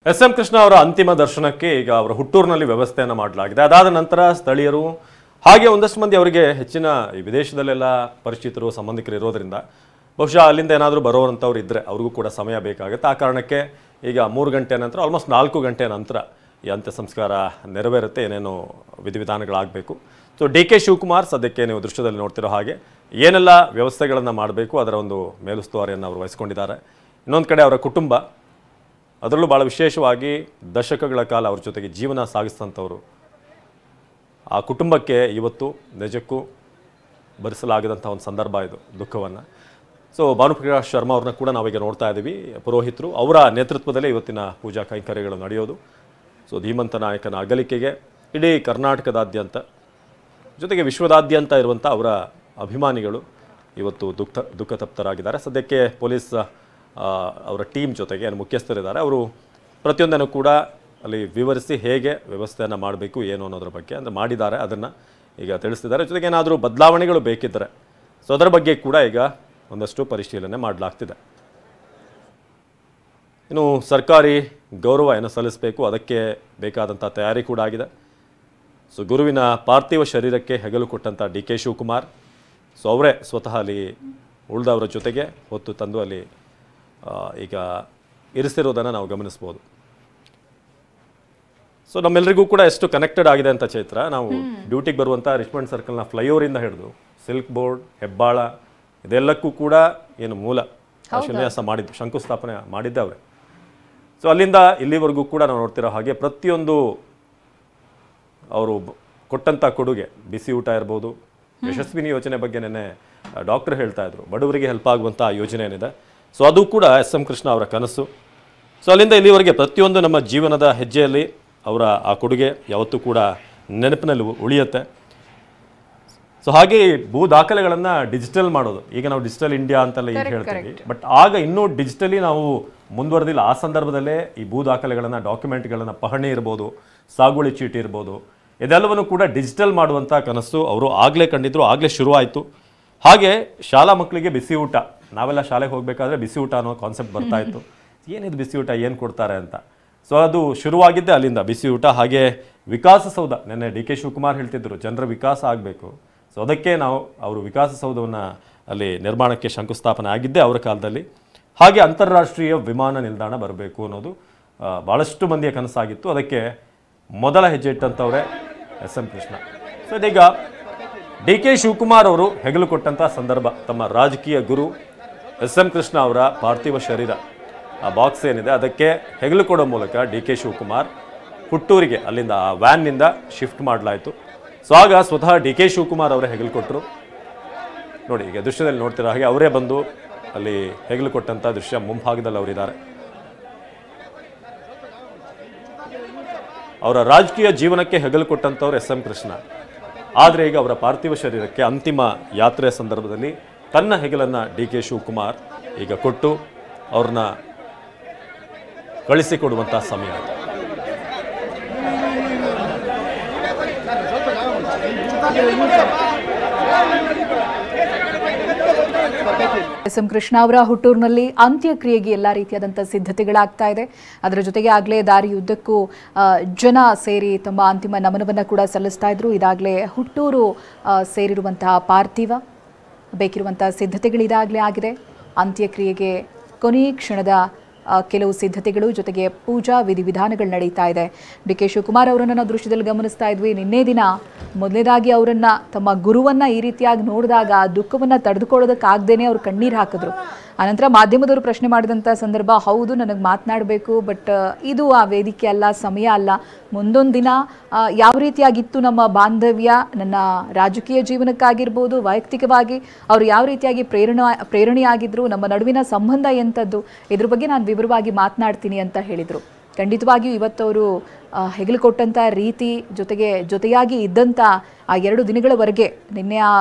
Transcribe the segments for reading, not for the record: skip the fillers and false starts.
SM. Krishna ಅವರ ಅಂತಿಮ ದರ್ಶನಕ್ಕೆ ಈಗ ಅವರ ಹುಟ್ಟೂರಿನಲ್ಲಿ ವ್ಯವಸ್ಥೆಯನ್ನು ಮಾಡಲಾಗಿದೆ. ಅದಾದ ನಂತರ ಸ್ಥಳೀಯರು ಹಾಗೆ ಒಂದಷ್ಟು ಮಂದಿ ಅವರಿಗೆ ಹೆಚ್ಚಿನ ಈ ವಿದೇಶದಲ್ಲೆಲ್ಲ ಪರಿಚಿತರು ಸಂಬಂಧಿಕರು ಇರೋದ್ರಿಂದ ಬಹುಶಃ ಅಲ್ಲಿಂದ ಏನಾದರೂ ಬರುವಂಥವ್ರು ಇದ್ದರೆ ಅವ್ರಿಗೂ ಕೂಡ ಸಮಯ ಬೇಕಾಗುತ್ತೆ. ಆ ಕಾರಣಕ್ಕೆ ಈಗ 3 ಗಂಟೆ ನಂತರ ಆಲ್ಮೋಸ್ಟ್ 4 ಗಂಟೆ ನಂತರ ಈ ಅಂತ್ಯ ಸಂಸ್ಕಾರ ನೆರವೇರುತ್ತೆ. ಏನೇನು ವಿಧಿವಿಧಾನಗಳಾಗಬೇಕು. ಸೊ ಡಿ.ಕೆ. ಶಿವಕುಮಾರ್ ಸದ್ಯಕ್ಕೆ ನೀವು ದೃಶ್ಯದಲ್ಲಿ ನೋಡ್ತಿರೋ ಹಾಗೆ ಏನೆಲ್ಲ ವ್ಯವಸ್ಥೆಗಳನ್ನು ಮಾಡಬೇಕು ಅದರ ಒಂದು ಮೇಲುಸ್ತುವಾರಿಯನ್ನು ಅವರು ವಹಿಸ್ಕೊಂಡಿದ್ದಾರೆ. ಇನ್ನೊಂದು ಕಡೆ ಅವರ ಕುಟುಂಬ, ಅದರಲ್ಲೂ ಭಾಳ ವಿಶೇಷವಾಗಿ ದಶಕಗಳ ಕಾಲ ಅವ್ರ ಜೊತೆಗೆ ಜೀವನ ಸಾಗಿಸಿದಂಥವರು, ಆ ಕುಟುಂಬಕ್ಕೆ ಇವತ್ತು ನಿಜಕ್ಕೂ ಭರಿಸಲಾಗದಂಥ ಒಂದು ಸಂದರ್ಭ ಇದು, ದುಃಖವನ್ನು. ಸೊ ಭಾನುಪ್ರಕಾಶ್ ಶರ್ಮಾ ಅವ್ರನ್ನ ಕೂಡ ನಾವೀಗ ನೋಡ್ತಾ ಇದ್ದೀವಿ, ಪುರೋಹಿತರು ಅವರ ನೇತೃತ್ವದಲ್ಲೇ ಇವತ್ತಿನ ಪೂಜಾ ಕೈಂಕರ್ಯಗಳು ನಡೆಯೋದು. ಸೊ ಧೀಮಂತ ನಾಯಕನ ಅಗಲಿಕೆಗೆ ಇಡೀ ಕರ್ನಾಟಕದಾದ್ಯಂತ ಜೊತೆಗೆ ವಿಶ್ವದಾದ್ಯಂತ ಇರುವಂಥ ಅವರ ಅಭಿಮಾನಿಗಳು ಇವತ್ತು ದುಃಖ ತಪ್ತರಾಗಿದ್ದಾರೆ. ಸದ್ಯಕ್ಕೆ ಪೊಲೀಸ್ ಅವರ ಟೀಮ್ ಜೊತೆಗೆ ಏನು ಮುಖ್ಯಸ್ಥರಿದ್ದಾರೆ ಅವರು ಪ್ರತಿಯೊಂದನ್ನು ಕೂಡ ಅಲ್ಲಿ ವಿವರಿಸಿ ಹೇಗೆ ವ್ಯವಸ್ಥೆಯನ್ನು ಮಾಡಬೇಕು ಏನು ಅನ್ನೋದ್ರ ಬಗ್ಗೆ ಅಂದರೆ ಮಾಡಿದ್ದಾರೆ, ಅದನ್ನು ಈಗ ತಿಳಿಸ್ತಿದ್ದಾರೆ. ಜೊತೆಗೆ ಏನಾದರೂ ಬದಲಾವಣೆಗಳು ಬೇಕಿದ್ದರೆ ಸೊ ಅದರ ಬಗ್ಗೆ ಕೂಡ ಈಗ ಒಂದಷ್ಟು ಪರಿಶೀಲನೆ ಮಾಡಲಾಗ್ತಿದೆ. ಇನ್ನು ಸರ್ಕಾರಿ ಗೌರವ ಏನು ಸಲ್ಲಿಸಬೇಕು ಅದಕ್ಕೆ ಬೇಕಾದಂಥ ತಯಾರಿ ಕೂಡ ಆಗಿದೆ. ಸೊ ಗುರುವಿನ ಪಾರ್ಥಿವ ಶರೀರಕ್ಕೆ ಹೆಗಲು ಕೊಟ್ಟಂಥ ಡಿ.ಕೆ. ಶಿವಕುಮಾರ್ ಸೊ ಅವರೇ ಸ್ವತಃ ಅಲ್ಲಿ ಉಳಿದವರ ಜೊತೆಗೆ ಹೊತ್ತು ತಂದು ಅಲ್ಲಿ ಈಗ ಇರಿಸಿರೋದನ್ನು ನಾವು ಗಮನಿಸ್ಬೋದು. ಸೊ ನಮ್ಮೆಲ್ಲರಿಗೂ ಕೂಡ ಎಷ್ಟು ಕನೆಕ್ಟೆಡ್ ಆಗಿದೆ ಅಂತ ಚೈತ್ರ, ನಾವು ಡ್ಯೂಟಿಗೆ ಬರುವಂಥ ರಿಚ್ಮಂಡ್ ಸರ್ಕಲ್ನ ಫ್ಲೈಓವರಿಂದ ಹಿಡಿದು ಸಿಲ್ಕ್ ಬೋರ್ಡ್, ಹೆಬ್ಬಾಳ ಇದೆಲ್ಲಕ್ಕೂ ಕೂಡ ಏನು ಮೂಲ ಶಿಲಾನ್ಯಾಸ ಮಾಡಿದ್ದು, ಶಂಕುಸ್ಥಾಪನೆ ಮಾಡಿದ್ದೆ ಅವರೇ. ಸೊ ಅಲ್ಲಿಂದ ಇಲ್ಲಿವರೆಗೂ ಕೂಡ ನಾವು ನೋಡ್ತಿರೋ ಹಾಗೆ ಪ್ರತಿಯೊಂದು ಅವರು ಕೊಟ್ಟಂಥ ಕೊಡುಗೆ, ಬಿಸಿ ಊಟ ಇರ್ಬೋದು, ಯಶಸ್ವಿನಿ ಯೋಜನೆ ಬಗ್ಗೆ ನೆನ್ನೆ ಡಾಕ್ಟರ್ ಹೇಳ್ತಾ ಇದ್ರು, ಬಡವರಿಗೆ ಹೆಲ್ಪ್ ಆಗುವಂಥ ಯೋಜನೆ ಏನಿದೆ ಸೊ ಅದು ಕೂಡ ಎಸ್.ಎಂ. ಕೃಷ್ಣ ಅವರ ಕನಸು. ಸೊ ಅಲ್ಲಿಂದ ಇಲ್ಲಿವರೆಗೆ ಪ್ರತಿಯೊಂದು ನಮ್ಮ ಜೀವನದ ಹೆಜ್ಜೆಯಲ್ಲಿ ಅವರ ಆ ಕೊಡುಗೆ ಯಾವತ್ತೂ ಕೂಡ ನೆನಪಿನಲ್ಲಿ ಉಳಿಯುತ್ತೆ. ಸೊ ಹಾಗೆ ಭೂ ದಾಖಲೆಗಳನ್ನು ಡಿಜಿಟಲ್ ಮಾಡೋದು, ಈಗ ನಾವು ಡಿಜಿಟಲ್ ಇಂಡಿಯಾ ಅಂತೆಲ್ಲ ಈಗ ಹೇಳ್ತೀವಿ, ಬಟ್ ಆಗ ಇನ್ನೂ ಡಿಜಿಟಲಿ ನಾವು ಮುಂದುವರೆದಿಲ್ಲ. ಆ ಸಂದರ್ಭದಲ್ಲೇ ಈ ಭೂ ದಾಖಲೆಗಳನ್ನು, ಡಾಕ್ಯುಮೆಂಟ್ಗಳನ್ನು, ಪಹಣಿ ಇರ್ಬೋದು, ಸಾಗುವಳಿ ಚೀಟಿ ಇರ್ಬೋದು, ಇದೆಲ್ಲವನ್ನು ಕೂಡ ಡಿಜಿಟಲ್ ಮಾಡುವಂಥ ಕನಸು ಅವರು ಆಗಲೇ ಕಂಡಿದ್ರು, ಆಗಲೇ ಶುರುವಾಯಿತು. ಹಾಗೆ ಶಾಲಾ ಮಕ್ಕಳಿಗೆ ಬಿಸಿ ಊಟ, ನಾವೆಲ್ಲ ಶಾಲೆಗೆ ಹೋಗಬೇಕಾದ್ರೆ ಬಿಸಿ ಊಟ ಅನ್ನೋ ಕಾನ್ಸೆಪ್ಟ್ ಬರ್ತಾ ಇತ್ತು, ಏನಿದು ಬಿಸಿ ಊಟ, ಏನು ಕೊಡ್ತಾರೆ ಅಂತ. ಸೊ ಅದು ಶುರುವಾಗಿದ್ದೆ ಅಲ್ಲಿಂದ, ಬಿಸಿ ಊಟ. ಹಾಗೆ ವಿಕಾಸಸೌಧ, ನೆನ್ನೆ ಡಿ.ಕೆ. ಶಿವಕುಮಾರ್ ಹೇಳ್ತಿದ್ರು ಜನರ ವಿಕಾಸ ಆಗಬೇಕು, ಸೊ ಅದಕ್ಕೆ ಅವರು ವಿಕಾಸಸೌಧವನ್ನು ಅಲ್ಲಿ ನಿರ್ಮಾಣಕ್ಕೆ ಶಂಕುಸ್ಥಾಪನೆ ಆಗಿದ್ದೆ ಅವರ ಕಾಲದಲ್ಲಿ. ಹಾಗೆ ಅಂತಾರಾಷ್ಟ್ರೀಯ ವಿಮಾನ ನಿಲ್ದಾಣ ಬರಬೇಕು ಅನ್ನೋದು ಭಾಳಷ್ಟು ಮಂದಿಯ ಕನಸಾಗಿತ್ತು, ಅದಕ್ಕೆ ಮೊದಲ ಹೆಜ್ಜೆ ಇಟ್ಟಂಥವರೇ ಎಸ್.ಎಂ. ಕೃಷ್ಣ. ಸೊ ಇದೀಗ ಡಿ.ಕೆ. ಶಿವಕುಮಾರ್ ಅವರು ಹೆಗಲು ಕೊಟ್ಟಂಥ ಸಂದರ್ಭ, ತಮ್ಮ ರಾಜಕೀಯ ಗುರು ಎಸ್.ಎಂ. ಕೃಷ್ಣ ಅವರ ಪಾರ್ಥಿವ ಶರೀರ ಆ ಬಾಕ್ಸ್ ಏನಿದೆ ಅದಕ್ಕೆ ಹೆಗಲು ಕೊಡೋ ಮೂಲಕ ಡಿ.ಕೆ. ಶಿವಕುಮಾರ್ ಹುಟ್ಟೂರಿಗೆ ಅಲ್ಲಿಂದ ಆ ವ್ಯಾನ್ನಿಂದ ಶಿಫ್ಟ್ ಮಾಡಲಾಯಿತು. ಸೊ ಆಗ ಸ್ವತಃ ಡಿ.ಕೆ. ಶಿವಕುಮಾರ್ ಅವರೇ ಹೆಗಲು ಕೊಟ್ಟರು. ನೋಡಿ ಈಗ ದೃಶ್ಯದಲ್ಲಿ ನೋಡ್ತಿರೋ ಹಾಗೆ ಅವರೇ ಬಂದು ಅಲ್ಲಿ ಹೆಗಲು ಕೊಟ್ಟಂಥ ದೃಶ್ಯ ಮುಂಭಾಗದಲ್ಲಿ ಅವರಿದ್ದಾರೆ. ಅವರ ರಾಜಕೀಯ ಜೀವನಕ್ಕೆ ಹೆಗಲು ಕೊಟ್ಟಂಥವ್ರು ಎಸ್.ಎಂ. ಕೃಷ್ಣ. ಆದರೆ ಈಗ ಅವರ ಪಾರ್ಥಿವ ಶರೀರಕ್ಕೆ ಅಂತಿಮ ಯಾತ್ರೆಯ ಸಂದರ್ಭದಲ್ಲಿ ತನ್ನ ಹೆಗಲನ್ನು ಡಿ.ಕೆ. ಶಿವಕುಮಾರ್ ಈಗ ಕೊಟ್ಟು ಅವ್ರನ್ನ ಕಳಿಸಿಕೊಡುವಂಥ ಸಮಯ. ಎಸ್.ಎಂ. ಕೃಷ್ಣ ಅವರ ಹುಟ್ಟೂರಿನಲ್ಲಿ ಅಂತ್ಯಕ್ರಿಯೆಗೆ ಎಲ್ಲ ರೀತಿಯಾದಂಥ ಸಿದ್ಧತೆಗಳಾಗ್ತಾ ಇದೆ. ಅದರ ಜೊತೆಗೆ ಆಗಲೇ ದಾರಿಯುದ್ದಕ್ಕೂ ಜನ ಸೇರಿ ತಮ್ಮ ಅಂತಿಮ ನಮನವನ್ನು ಕೂಡ ಸಲ್ಲಿಸ್ತಾ ಇದ್ರು. ಇದಾಗಲೇ ಹುಟ್ಟೂರು ಸೇರಿರುವಂತಹ ಪಾರ್ಥಿವ ಬೇಕಿರುವಂಥ ಸಿದ್ಧತೆಗಳಿದಾಗಲೇ ಆಗಿದೆ. ಅಂತ್ಯಕ್ರಿಯೆಗೆ ಕೊನೆಯ ಕ್ಷಣದ ಕೆಲವು ಸಿದ್ಧತೆಗಳು ಜೊತೆಗೆ ಪೂಜಾ ವಿಧಿವಿಧಾನಗಳು ನಡೀತಾ ಇದೆ. ಡಿ.ಕೆ. ಶಿವಕುಮಾರ್ ಅವರನ್ನು ನಾವು ದೃಶ್ಯದಲ್ಲಿ ಗಮನಿಸ್ತಾ ಇದ್ವಿ. ನಿನ್ನೆ ದಿನ ಮೊದಲನೇದಾಗಿ ಅವರನ್ನು, ತಮ್ಮ ಗುರುವನ್ನು ಈ ರೀತಿಯಾಗಿ ನೋಡಿದಾಗ ದುಃಖವನ್ನು ತಡೆದುಕೊಳ್ಳೋದಕ್ಕಾಗ್ದೇನೆ ಅವ್ರು ಕಣ್ಣೀರು ಹಾಕಿದ್ರು. ಆನಂತರ ಮಾಧ್ಯಮದವರು ಪ್ರಶ್ನೆ ಮಾಡಿದಂಥ ಸಂದರ್ಭ, ಹೌದು ನನಗೆ ಮಾತನಾಡಬೇಕು, ಬಟ್ ಇದು ಆ ವೇದಿಕೆ ಅಲ್ಲ, ಸಮಯ ಅಲ್ಲ, ಮುಂದೊಂದು ದಿನ ಯಾವ ರೀತಿಯಾಗಿತ್ತು ನಮ್ಮ ಬಾಂಧವ್ಯ, ನನ್ನ ರಾಜಕೀಯ ಜೀವನಕ್ಕಾಗಿರ್ಬೋದು, ವೈಯಕ್ತಿಕವಾಗಿ ಅವರು ಯಾವ ರೀತಿಯಾಗಿ ಪ್ರೇರಣೆಯಾಗಿದ್ರು, ನಮ್ಮ ನಡುವಿನ ಸಂಬಂಧ ಎಂಥದ್ದು, ಇದ್ರ ಬಗ್ಗೆ ನಾನು ವಿವರವಾಗಿ ಮಾತನಾಡ್ತೀನಿ ಅಂತ ಹೇಳಿದರು. ಖಂಡಿತವಾಗಿಯೂ ಇವತ್ತವರು ಹೆಗಲು ಕೊಟ್ಟಂಥ ರೀತಿ, ಜೊತೆಯಾಗಿ ಇದ್ದಂಥ ಆ 2 ದಿನಗಳವರೆಗೆ, ನಿನ್ನೆ ಆ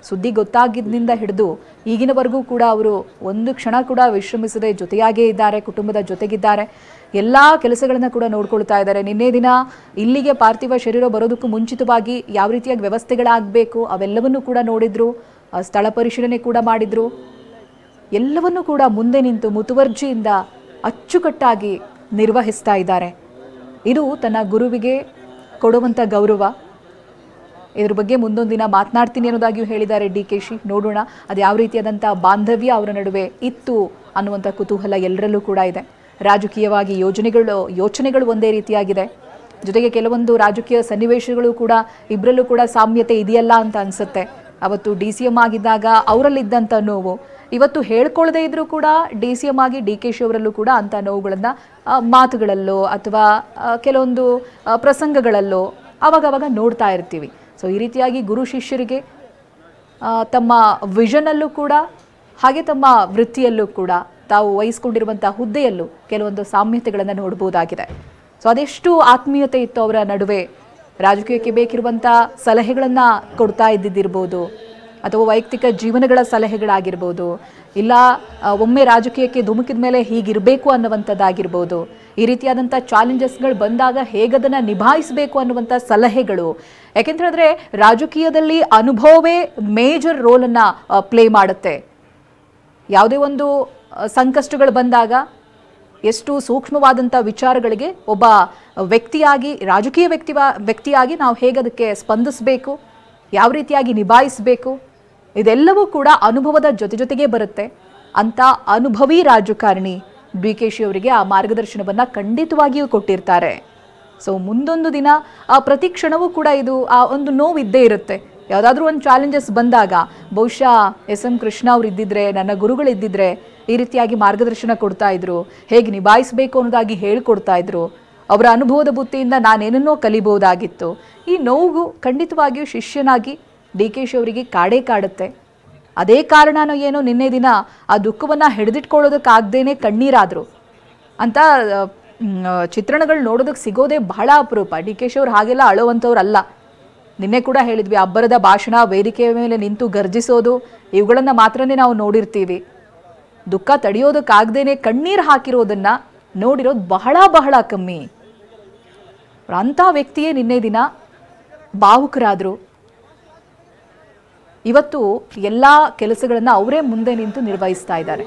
ಸುದ್ದಿ ಗೊತ್ತಾಗಿದ್ದರಿಂದ ಹಿಡಿದು ಈಗಿನವರೆಗೂ ಕೂಡ ಅವರು ಒಂದು ಕ್ಷಣ ಕೂಡ ವಿಶ್ರಮಿಸದೆ ಜೊತೆಯಾಗೇ ಇದ್ದಾರೆ, ಕುಟುಂಬದ ಜೊತೆಗಿದ್ದಾರೆ, ಎಲ್ಲ ಕೆಲಸಗಳನ್ನು ಕೂಡ ನೋಡ್ಕೊಳ್ತಾ ಇದ್ದಾರೆ. ನಿನ್ನೆ ದಿನ ಇಲ್ಲಿಗೆ ಪಾರ್ಥಿವ ಶರೀರ ಬರೋದಕ್ಕೂ ಮುಂಚಿತವಾಗಿ ಯಾವ ರೀತಿಯಾಗಿ ವ್ಯವಸ್ಥೆಗಳಾಗಬೇಕು ಅವೆಲ್ಲವನ್ನೂ ಕೂಡ ನೋಡಿದ್ರು, ಸ್ಥಳ ಪರಿಶೀಲನೆ ಕೂಡ ಮಾಡಿದ್ರು. ಎಲ್ಲವನ್ನೂ ಕೂಡ ಮುಂದೆ ನಿಂತು ಮುತುವರ್ಜಿಯಿಂದ ಅಚ್ಚುಕಟ್ಟಾಗಿ ನಿರ್ವಹಿಸ್ತಾ ಇದ್ದಾರೆ. ಇದು ತನ್ನ ಗುರುವಿಗೆ ಕೊಡುವಂಥ ಗೌರವ. ಇದ್ರ ಬಗ್ಗೆ ಮುಂದೊಂದು ದಿನ ಮಾತನಾಡ್ತೀನಿ ಅನ್ನೋದಾಗಿಯೂ ಹೇಳಿದ್ದಾರೆ DKಶಿ. ನೋಡೋಣ ಅದು ಯಾವ ರೀತಿಯಾದಂಥ ಬಾಂಧವ್ಯ ಅವರ ನಡುವೆ ಇತ್ತು ಅನ್ನುವಂಥ ಕುತೂಹಲ ಎಲ್ಲರಲ್ಲೂ ಕೂಡ ಇದೆ. ರಾಜಕೀಯವಾಗಿ ಯೋಚನೆಗಳು ಒಂದೇ ರೀತಿಯಾಗಿದೆ. ಜೊತೆಗೆ ಕೆಲವೊಂದು ರಾಜಕೀಯ ಸನ್ನಿವೇಶಗಳು ಕೂಡ ಇಬ್ಬರಲ್ಲೂ ಕೂಡ ಸಾಮ್ಯತೆ ಇದೆಯಲ್ಲ ಅಂತ ಅನಿಸುತ್ತೆ. ಅವತ್ತು DCM ಆಗಿದ್ದಾಗ ಅವರಲ್ಲಿದ್ದಂಥ ನೋವು ಇವತ್ತು ಹೇಳ್ಕೊಳ್ಳದೇ ಇದ್ರೂ ಕೂಡ DCM ಆಗಿ DKಶಿ ಅವರಲ್ಲೂ ಕೂಡ ಅಂಥ ನೋವುಗಳನ್ನು ಮಾತುಗಳಲ್ಲೋ ಅಥವಾ ಕೆಲವೊಂದು ಪ್ರಸಂಗಗಳಲ್ಲೋ ಅವಾಗವಾಗ ನೋಡ್ತಾ ಇರ್ತೀವಿ. ಸೊ ಈ ರೀತಿಯಾಗಿ ಗುರು ಶಿಷ್ಯರಿಗೆ ತಮ್ಮ ವಿಷನಲ್ಲೂ ಕೂಡ ಹಾಗೆ ತಮ್ಮ ವೃತ್ತಿಯಲ್ಲೂ ಕೂಡ ತಾವು ವಹಿಸ್ಕೊಂಡಿರುವಂಥ ಹುದ್ದೆಯಲ್ಲೂ ಕೆಲವೊಂದು ಸಾಮ್ಯತೆಗಳನ್ನು ನೋಡ್ಬೋದಾಗಿದೆ. ಸೊ ಅದೆಷ್ಟು ಆತ್ಮೀಯತೆ ಇತ್ತು ಅವರ ನಡುವೆ. ರಾಜಕೀಯಕ್ಕೆ ಬೇಕಿರುವಂಥ ಸಲಹೆಗಳನ್ನು ಕೊಡ್ತಾ ಇದ್ದಿದ್ದಿರ್ಬೋದು, ಅಥವಾ ವೈಯಕ್ತಿಕ ಜೀವನಗಳ ಸಲಹೆಗಳಾಗಿರ್ಬೋದು, ಇಲ್ಲ ಒಮ್ಮೆ ರಾಜಕೀಯಕ್ಕೆ ಧುಮುಕಿದ ಮೇಲೆ ಹೀಗಿರಬೇಕು ಅನ್ನುವಂಥದ್ದಾಗಿರ್ಬೋದು. ಈ ರೀತಿಯಾದಂಥ ಚಾಲೆಂಜಸ್ಗಳು ಬಂದಾಗ ಹೇಗದನ್ನು ನಿಭಾಯಿಸಬೇಕು ಅನ್ನುವಂಥ ಸಲಹೆಗಳು. ಯಾಕೆಂತಂದರೆ ರಾಜಕೀಯದಲ್ಲಿ ಅನುಭವವೇ ಮೇಜರ್ ರೋಲನ್ನು ಪ್ಲೇ ಮಾಡುತ್ತೆ. ಯಾವುದೇ ಒಂದು ಸಂಕಷ್ಟಗಳು ಬಂದಾಗ ಎಷ್ಟು ಸೂಕ್ಷ್ಮವಾದಂಥ ವಿಚಾರಗಳಿಗೆ ಒಬ್ಬ ವ್ಯಕ್ತಿಯಾಗಿ, ರಾಜಕೀಯ ವ್ಯಕ್ತಿಯಾಗಿ ನಾವು ಹೇಗೆ ಅದಕ್ಕೆ ಸ್ಪಂದಿಸಬೇಕು, ಯಾವ ರೀತಿಯಾಗಿ ನಿಭಾಯಿಸಬೇಕು, ಇದೆಲ್ಲವೂ ಕೂಡ ಅನುಭವದ ಜೊತೆಗೆ ಬರುತ್ತೆ. ಅಂತ ಅನುಭವಿ ರಾಜಕಾರಣಿ DKಶಿ ಅವರಿಗೆ ಆ ಮಾರ್ಗದರ್ಶನವನ್ನು ಖಂಡಿತವಾಗಿಯೂ ಕೊಟ್ಟಿರ್ತಾರೆ. ಸೊ ಮುಂದೊಂದು ದಿನ ಪ್ರತಿ ಕ್ಷಣವೂ ಕೂಡ ಇದು ಆ ಒಂದು ನೋವು ಇದ್ದೇ ಇರುತ್ತೆ. ಯಾವುದಾದ್ರೂ ಒಂದು ಚಾಲೆಂಜಸ್ ಬಂದಾಗ ಬಹುಶಃ SM ಕೃಷ್ಣ ಅವರು ಇದ್ದಿದ್ರೆ, ನನ್ನ ಗುರುಗಳಿದ್ದಿದ್ರೆ ಈ ರೀತಿಯಾಗಿ ಮಾರ್ಗದರ್ಶನ ಕೊಡ್ತಾ ಇದ್ರು, ಹೇಗೆ ನಿಭಾಯಿಸಬೇಕು ಅನ್ನೋದಾಗಿ ಹೇಳ್ಕೊಡ್ತಾ ಇದ್ರು. ಅವರ ಅನುಭವದ ಬುತ್ತಿಯಿಂದ ನಾನೇನನ್ನೋ ಕಲಿಬಹುದಾಗಿತ್ತು. ಈ ನೋವು ಖಂಡಿತವಾಗಿಯೂ ಶಿಷ್ಯನಾಗಿ DKಶಿ ಅವರಿಗೆ ಕಾಡುತ್ತೆ. ಅದೇ ಕಾರಣನೋ ಏನೋ ನಿನ್ನೆ ದಿನ ಆ ದುಃಖವನ್ನು ಹಿಡಿದಿಟ್ಕೊಳ್ಳೋದಕ್ಕಾಗ್ದೇನೆ ಕಣ್ಣೀರಾದರು ಅಂತ ಚಿತ್ರಣಗಳು ನೋಡೋದಕ್ಕೆ ಸಿಗೋದೇ ಬಹಳ ಅಪರೂಪ. DKಶಿ ಅವ್ರು ಹಾಗೆಲ್ಲ ಅಳೋವಂಥವ್ರಲ್ಲ. ನಿನ್ನೆ ಕೂಡ ಹೇಳಿದ್ವಿ, ಅಬ್ಬರದ ಭಾಷಣ, ವೇದಿಕೆಯ ಮೇಲೆ ನಿಂತು ಗರ್ಜಿಸೋದು, ಇವುಗಳನ್ನು ಮಾತ್ರನೇ ನಾವು ನೋಡಿರ್ತೀವಿ. ದುಃಖ ತಡೆಯೋದಕ್ಕಾಗ್ದೇನೆ ಕಣ್ಣೀರು ಹಾಕಿರೋದನ್ನು ನೋಡಿರೋದು ಬಹಳ ಕಮ್ಮಿ. ಅಂಥ ವ್ಯಕ್ತಿಯೇ ನಿನ್ನೆ ದಿನ ಭಾವುಕರಾದರು. ಇವತ್ತು ಎಲ್ಲ ಕೆಲಸಗಳನ್ನು ಅವರೇ ಮುಂದೆ ನಿಂತು ನಿರ್ವಹಿಸ್ತಾ ಇದ್ದಾರೆ.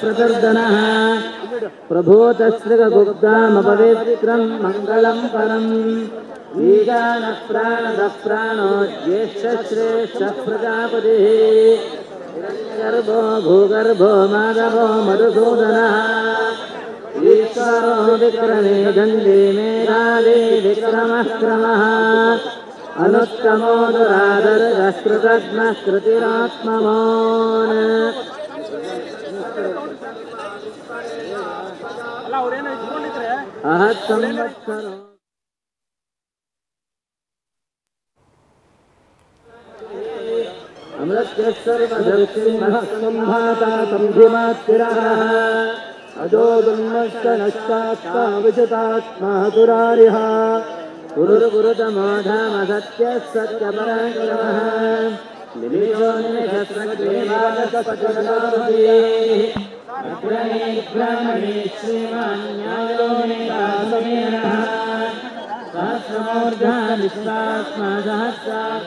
प्रदर्दनः प्रभोतश्रिगुप्तामपवित्रं मङ्गलं परम् ईशानः प्राणदः प्राणो ज्येष्ठश्रेष्ठः प्रजापतिः गर्भो भूगर्भो माधवो मधुसूदनः ईश्वरो विक्रमे गन्धे मेधावी विक्रमः क्रमः अनुत्तमो दुरादरः कृतघ्नः कृतिरात्मवान् अहत् संवत्सरो अमृत्यः सर्वदक्षिणसम्भाता संधिमात्तिरः अजो दुर्नष्टनष्टात्मा विजितात्मा दुरारिः गुरुर्गुरुतमोधामसत्यः सत्यपराक्रमः निमिषो निमिषस्रग्रेवादसपतिर्नाभूतिः अग्रमे श्रीमान् न्यायो नेतासमेनः सहस्रमूर्धा विश्वात्मा सहस्रात्